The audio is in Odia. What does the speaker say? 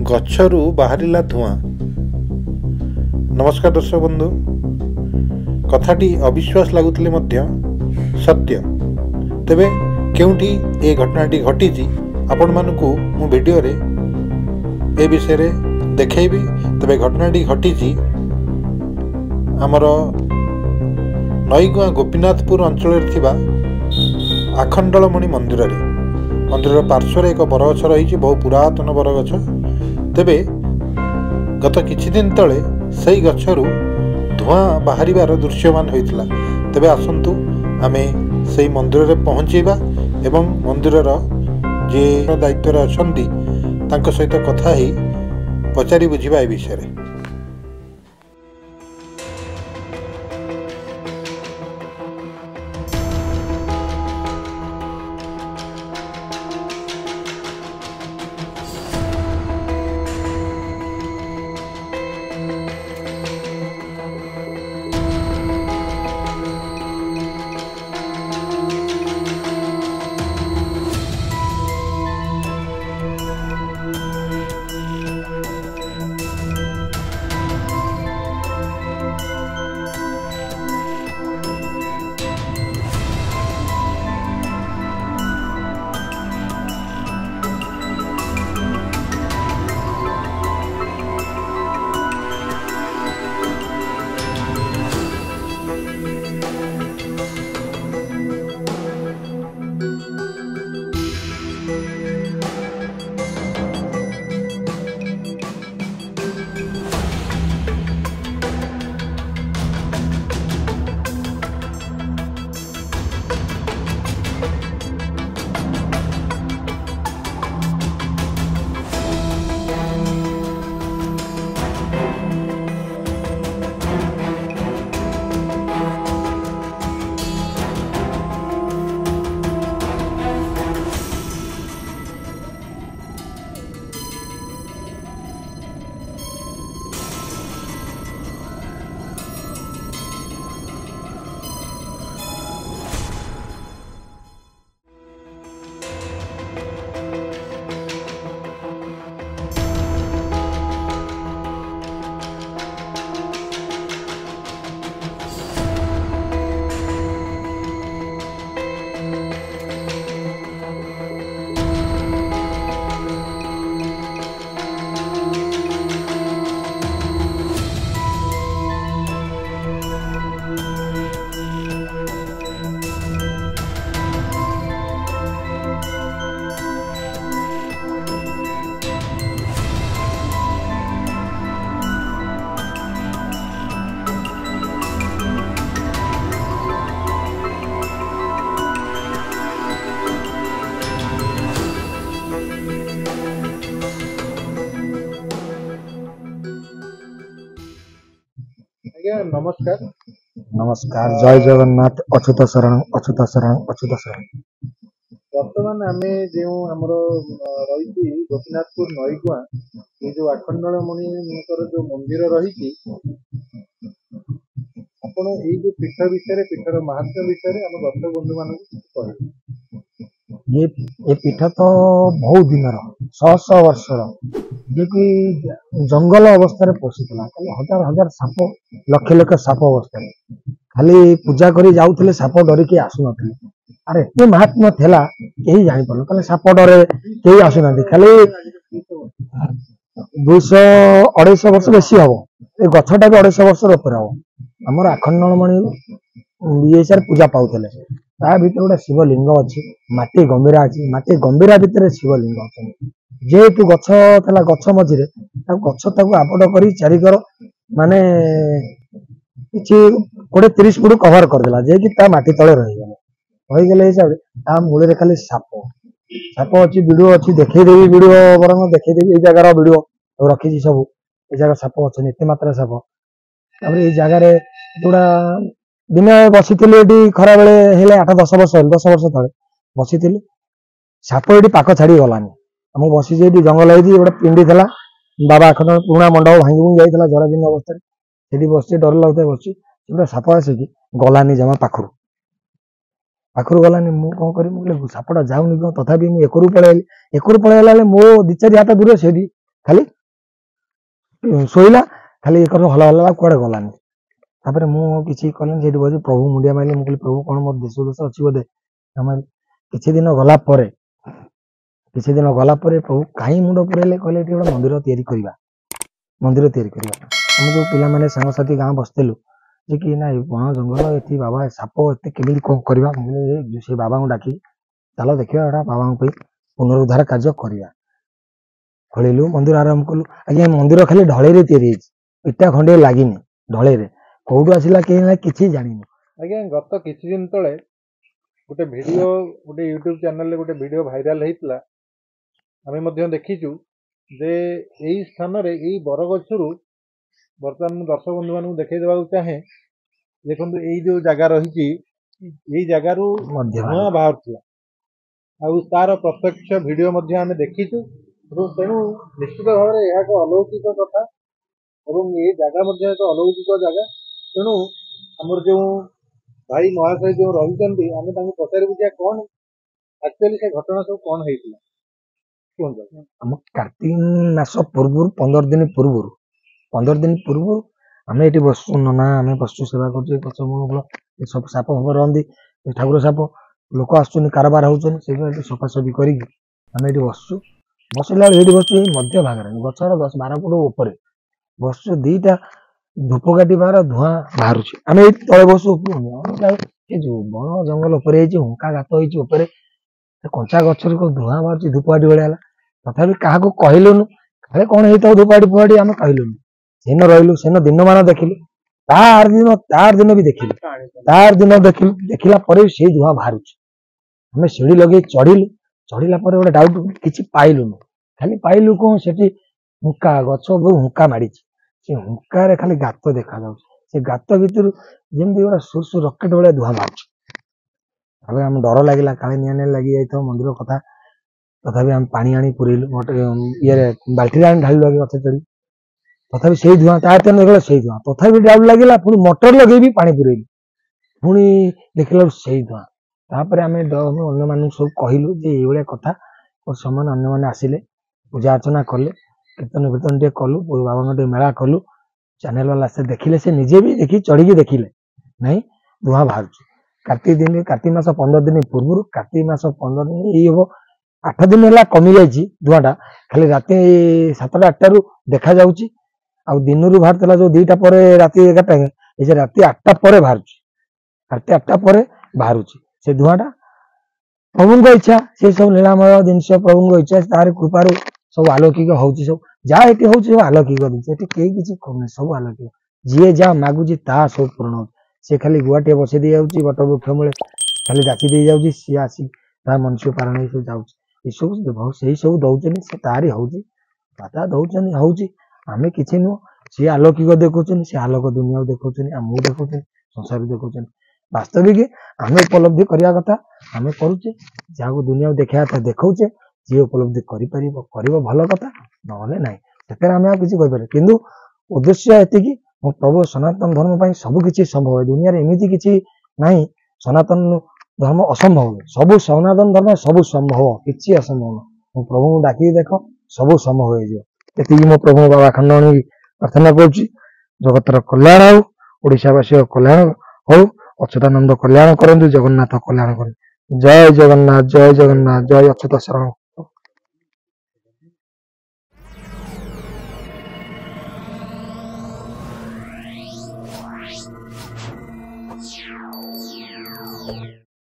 गच्छरू बाहरिला धुआं। नमस्कार दर्शक बंधु, कथाटी अविश्वास लगुले सत्य। तेबे केउठी ए घटनाटी घटी आपण मानकु मु वीडियो रे ए विषय रे देखैबी। तेबे घटनाटी घटी आमर नईगुआ गोपीनाथपुर अंचल थिबा आखंडलमणि मंदिर रे। मंदिर पार्श्वर एक बरगछ रही, बहु पुरातन बरगछ। तेबे गत किछि दिन तले सही गछरू धुआं बाहरिबार दृश्यमान होइतिला। तेबे आसंतु आमे सही मंदिर रे पहुंचीबा एवं मंदिरर जे दायित्व रे अछंती तांको सहित कथा ही पचारि बुझिबा ए विषय रे। नमस्कार। नमस्कार, जय जगन्नाथ। अच्युत शरण, अच्युत शरण, अच्युत शरण। बर्तमान आमे जो हमरो रही गोपीनाथपुर नईगुआ ये जो आखंडलमणि जो मंदिर रही, आपण ये जो पीठ विषय पीठर महात्म्य विषय आम दर्शक बंधु मान ये पीठ तो बहुत दिन शह शह वर्षर जे कि जंगल अवस्था पशिला। खाली हजार हजार साप, लक्ष लक्ष साप अवस्था खाली पूजा करी जाउथले, साप डरिकी आसु नथिले। अरे एते महात्म्य थिला केही जानि परलो। खाली साप डरे केही आसु नाथि। खाली 200-250 वर्ष बेसी हबो। ए गछटा भी 250 वर्ष ऊपर हबो। हमर आखंडलमणि ये पूजा पाउथले। ता भीतर गोटे शिवलिंग अच्छी, माटी गंभीरा अच्छी। माटी गंभीरा भितर शिवलिंग अच्छे। जेहेतु गछ था, गछ मझे गछ आपट कर चारिकर माने कि 20-30 फुट कभर करदेला, जे कि ता माटी तले रहीगले हिसाब से मूल खाली साप साप अच्छी। वीडियो अच्छी, देखदेवी वीडियो बरंग देखदेवी। ये जगार वीडियो रखी सब ये जगह साप अच्छे, एत मात्रा साप। ये जगार जोड़ा दिने बसी खरा बेले 8-10 वर्ष 10 वर्ष तले बसी साप ये पाख छाड़ी गलानी। आम बसी जंगल है गोटे पिंडी था बाबा आखंड पुराणा मंडप भांगी भूंगी जाइए जराजीर्ण अवस्था से बस डर लगता बस साप आसिक गलानी जमा पाखर। ପାଖରୁ ଗଲାନି। ମୁଁ କଣ କରିବି, ମୁଁ କହିଲି ସାପଟା ଯାଉନି କଣ, ତଥାପି ମୁଁ ଏକରୁ ପଳେଇଲି। ଏକରୁ ପଳେଇଲା ବେଳେ ମୋ 2-4 ହାତ ଦୂରରେ ସେଠି ଖାଲି ଶୋଇଲା, ଖାଲି ଏକର ହଲା ହଲା କୁଆଡେ ଗଲାନି। ତାପରେ ମୁଁ କିଛି କଲିନି, ସେଇଠି ବସି ପ୍ରଭୁ ମୁଣ୍ଡିଆ ମାରିଲି। ମୁଁ କହିଲି ପ୍ରଭୁ କଣ ମୋର ଦେଶ ଦୋଷ ଅଛି ବୋଧେ। କିଛି ଦିନ ଗଲା ପରେ ପ୍ରଭୁ କାହିଁ ମୁଣ୍ଡ ପୁରେଇଲେ, କହିଲେ ଏଠି ଗୋଟେ ମନ୍ଦିର ତିଆରି କରିବା। ଆମେ ଯୋଉ ପିଲାମାନେ ସାଙ୍ଗସାଥି ଗାଁ ବସିଥିଲୁ ଯେ କି ନା ବଣ ଜଙ୍ଗଲ ଏଠି ବାବା ସାପ ଏତେ କେମିତି କଣ କରିବା। ସେ ବାବାଙ୍କୁ ଡାକି ଚାଲ ଦେଖିବା ଏଟା ବାବାଙ୍କ ପାଇଁ ପୁନରୁଦ୍ଧାର କାର୍ଯ୍ୟ କରିବା। ଖୋଳିଲୁ, ମନ୍ଦିର ଆରମ୍ଭ କଲୁ। ଆଜ୍ଞା ମନ୍ଦିର ଖାଲି ଢଳେଇରେ ତିଆରି ହେଇଛି, ଇଟା ଖଣ୍ଡେ ଲାଗିନି। ଢଳେଇରେ କୋଉଠୁ ଆସିଲା କେହି ନାହିଁ, କିଛି ଜାଣିନି। ଆଜ୍ଞା ଗତ କିଛି ଦିନ ତଳେ ଗୋଟେ ଭିଡ଼ିଓ, ଗୋଟେ ୟୁଟ୍ୟୁବ ଚ୍ୟାନେଲରେ ଗୋଟେ ଭିଡ଼ିଓ ଭାଇରାଲ ହେଇଥିଲା। ଆମେ ମଧ୍ୟ ଦେଖିଛୁ ଯେ ଏଇ ସ୍ଥାନରେ ଏଇ ବରଗଛରୁ ବର୍ତ୍ତମାନ ମୁଁ ଦର୍ଶକ ବନ୍ଧୁମାନଙ୍କୁ ଦେଖେଇ ଦେବାକୁ ଚାହେଁ। ଦେଖନ୍ତୁ ଏଇ ଯୋଉ ଜାଗା ରହିଛି, ଏଇ ଜାଗାରୁ ଧୂଆଁ ବାହାରୁଥିଲା, ଆଉ ତାର ପ୍ରତ୍ୟକ୍ଷ ଭିଡ଼ିଓ ମଧ୍ୟ ଆମେ ଦେଖିଛୁ। ଏବଂ ତେଣୁ ନିଶ୍ଚିତ ଭାବରେ ଏହା ଏକ ଅଲୌକିକ କଥା ଏବଂ ଏ ଜାଗା ମଧ୍ୟ ଏକ ଅଲୌକିକ ଜାଗା। ତେଣୁ ଆମର ଯେଉଁ ଭାଇ ମହାଶୟ ଯେଉଁ ରହିଛନ୍ତି, ଆମେ ତାଙ୍କୁ ପଚାରିବୁ ଯେ କ'ଣ ଆକ୍ଚୁଆଲି ସେ ଘଟଣା ସବୁ କ'ଣ ହେଇଥିଲା କୁହନ୍ତୁ। ଆମ କାର୍ତ୍ତିକ ମାସ ପୂର୍ବରୁ 15 ଦିନ ପୂର୍ବରୁ ଆମେ ଏଠି ବସଛୁ, ନନା ଆମେ ବସଛୁ, ସେବା କରୁଛୁ। ଗଛ ମୂଳ ସବୁ ସାପ ଫାପ ରହନ୍ତି, ଠାକୁର ସାପ ଲୋକ ଆସୁଛନ୍ତି, କାରବାର ହଉଛନ୍ତି। ସେଇଭଳିଆ ଏଠି ସଫାସଫି କରିକି ଆମେ ଏଠି ବସଛୁ। ବସିଲା ବେଳେ ଏଇଠି ବସଛୁ, ଏଇ ମଧ୍ୟ ଭାଗରେ ଗଛର 10-12 ଫୁଟ ଉପରେ ବସଛୁ। 2ଟା ଧୂପକାଠି ବାର ଧୂଆଁ ବାହାରୁଛି। ଆମେ ଏଇ ତଳେ ବସୁ। ଏ ଯୋଉ ବଣ ଜଙ୍ଗଲ ଉପରେ ହେଇଛି, ହୁଙ୍କା ଗାତ ହେଇଛି ଉପରେ, କଞ୍ଚା ଗଛରୁ ଧୂଆଁ ବାହାରୁଛି, ଧୂପକାଠି ଭଳିଆ ହେଲା। ତଥାପି କାହାକୁ କହିଲୁନୁ, କାଳେ କ'ଣ ହେଇଥାଉ ଧୂପକାଠି ଫୁଆଠି, ଆମେ କହିଲୁନୁ। ସେନ ରହିଲୁ, ସେନ ଦିନମାନ ଦେଖିଲୁ, ତାର ଦିନ ବି ଦେଖିଲୁ, ଦେଖିଲା ପରେ ବି ସେଇ ଧୂଆଁ ବାହାରୁଛି। ଆମେ ସିଢି ଲଗେଇ ଚଢିଲା ପରେ ଗୋଟେ ଡାଉଟ, କିଛି ପାଇଲୁନୁ। ଖାଲି ପାଇଲୁ କ'ଣ, ସେଠି ହୁଙ୍କା ଗଛ ହୁଙ୍କା ମାଡ଼ିଛି, ସେ ହୁଙ୍କାରେ ଖାଲି ଗାତ ଦେଖାଯାଉଛି। ସେ ଗାତ ଭିତରୁ ଯେମିତି ଗୋଟେ ସୁର୍ସୁ ରକେଟ ଭଳିଆ ଧୂଆଁ ବାହାରୁଛି। ତାପରେ ଆମେ ଡର ଲାଗିଲା, କାଳେ ନିଆଁ ଲାଗି ଯାଇଥିବ ମନ୍ଦିର କଥା। ତଥାପି ଆମେ ପାଣି ଆଣି ପୁରେଇଲୁ, ଇଏରେ ବାଲ୍ଟିରେ ଆଣି ଢାଳିଲୁ ଆଗେ ଗଛ ଚଢି। ତଥାପି ସେଇ ଧୂଆଁ, ତା ଭିତରେ ସେଇ ଧୂଆଁ। ତଥାପି ଡାଉଟ ଲାଗିଲା, ପୁଣି ମଟର ଲଗେଇବି ପାଣି ପୁରେଇଲୁ, ପୁଣି ଦେଖିଲା ସେଇ ଧୂଆଁ। ତାପରେ ଆମେ ଅନ୍ୟମାନଙ୍କୁ ସବୁ କହିଲୁ ଯେ ଏଇଭଳିଆ କଥା। ସେମାନେ ଅନ୍ୟମାନେ ଆସିଲେ, ପୂଜା ଅର୍ଚ୍ଚନା କଲେ, କୀର୍ତ୍ତନ ଟିକେ କଲୁ, ବାବାଙ୍କ ଟିକେ ମେଳା କଲୁ। ଚ୍ୟାନେଲ ବାଲା ସେ ଦେଖିଲେ, ସେ ନିଜେ ବି ଦେଖି ଚଢିକି ଦେଖିଲେ, ନାଇଁ ଧୂଆଁ ବାହାରୁଛି। କାର୍ତ୍ତିକ ମାସ 15 ଦିନ ପୂର୍ବରୁ, କାର୍ତ୍ତିକ ମାସ 15 ଦିନ ଏଇ ହବ 8 ଦିନ ହେଲା କମି ଯାଇଛି ଧୂଆଁଟା। ଖାଲି ରାତି 7ଟା-8ଟାରୁ ଦେଖାଯାଉଛି। ଆଉ ଦିନରୁ ବାହାରୁଥିଲା ଯୋଉ 2ଟା ପରେ, ରାତି 11ଟା, ଏଇ ଯେ ରାତି 8ଟା ପରେ ବାହାରୁଛି। ରାତି 8ଟା ପରେ ବାହାରୁଛି ସେ ଧୂଆଁଟା। ପ୍ରଭୁଙ୍କ ଇଚ୍ଛା, ସେ ସବୁ ଲୀଳାମୟ ଜିନିଷ, ପ୍ରଭୁଙ୍କ ଇଚ୍ଛା, ତାର କୃପାରୁ ସବୁ ଆଲୌକିକ ହଉଛି। ସବୁ ଯାହା ଏଠି ହଉଛି ସବୁ ଆଲୌକିକ ଜିନିଷ, ଏଠି କେହି କିଛି କରୁନି, ସବୁ ଆଲୌକିକ। ଯିଏ ଯାହା ମାଗୁଛି ତାହା ସବୁ ପୂରଣ ହଉଛି। ସେ ଖାଲି ଗୁଆଟିଏ ବସେଇ ଦେଇ ଯାଉଛି, ବଟ ବୃକ୍ଷ ମୂଳେ ଖାଲି ଯାଚି ଦେଇ ଯାଉଛି, ସିଏ ଆସି ତା ମନୁଷ୍ୟ ପାରଣ ହେଇ ସବୁ ଯାଉଛି। ଏସବୁ ସେଇ ସବୁ ଦଉଛନ୍ତି, ସେ ତାରି ହଉଛି, ଦାଦା ଦଉଛନ୍ତି, ହଉଛି। ଆମେ କିଛି ନୁହଁ, ସିଏ ଆଲୌକିକ ଦେଖଉଛନ୍ତି, ସେ ଆଲୋକ ଦୁନିଆକୁ ଦେଖଉଛନ୍ତି, ଆମକୁ ଦେଖଉଛନ୍ତି, ସଂସାର ଦେଖଉଛନ୍ତି। ବାସ୍ତବିକ ଆମେ ଉପଲବ୍ଧି କରିବା କଥା ଆମେ କରୁଛେ, ଯାହାକୁ ଦୁନିଆକୁ ଦେଖେଇବା କଥା ଦେଖଉଛେ। ଯିଏ ଉପଲବ୍ଧି କରିପାରିବ କରିବ, ଭଲ କଥା, ନହେଲେ ନାହିଁ। ସେଥିରେ ଆମେ ଆଉ କିଛି କହିପାରିବା। କିନ୍ତୁ ଉଦ୍ଦେଶ୍ୟ ଏତିକି, ମୋ ପ୍ରଭୁ ସନାତନ ଧର୍ମ ପାଇଁ ସବୁ କିଛି ସମ୍ଭବ। ଦୁନିଆରେ ଏମିତି କିଛି ନାହିଁ ସନାତନ ଧର୍ମ ଅସମ୍ଭବ, ସବୁ ସନାତନ ଧର୍ମ ସବୁ ସମ୍ଭବ, କିଛି ଅସମ୍ଭବ ନୁହଁ। ମୋ ପ୍ରଭୁଙ୍କୁ ଡାକିକି ଦେଖ, ସବୁ ସମ୍ଭବ ହେଇଯିବ। ଏତିକି ମୋ ପ୍ରଭୁ ବାବା ଖଣ୍ଡମଣି ପ୍ରାର୍ଥନା କରୁଛି। ଜଗତର କଲ୍ୟାଣ ହଉ, ଓଡ଼ିଶାବାସୀର କଲ୍ୟାଣ ହଉ, ଅଚ୍ୟୁତାନନ୍ଦ କଲ୍ୟାଣ କରନ୍ତୁ, ଜଗନ୍ନାଥ କଲ୍ୟାଣ କରନ୍ତୁ। ଜୟ ଜଗନ୍ନାଥ, ଜୟ ଜଗନ୍ନାଥ, ଜୟ ଅଚ୍ୟୁତ ଶରଣ।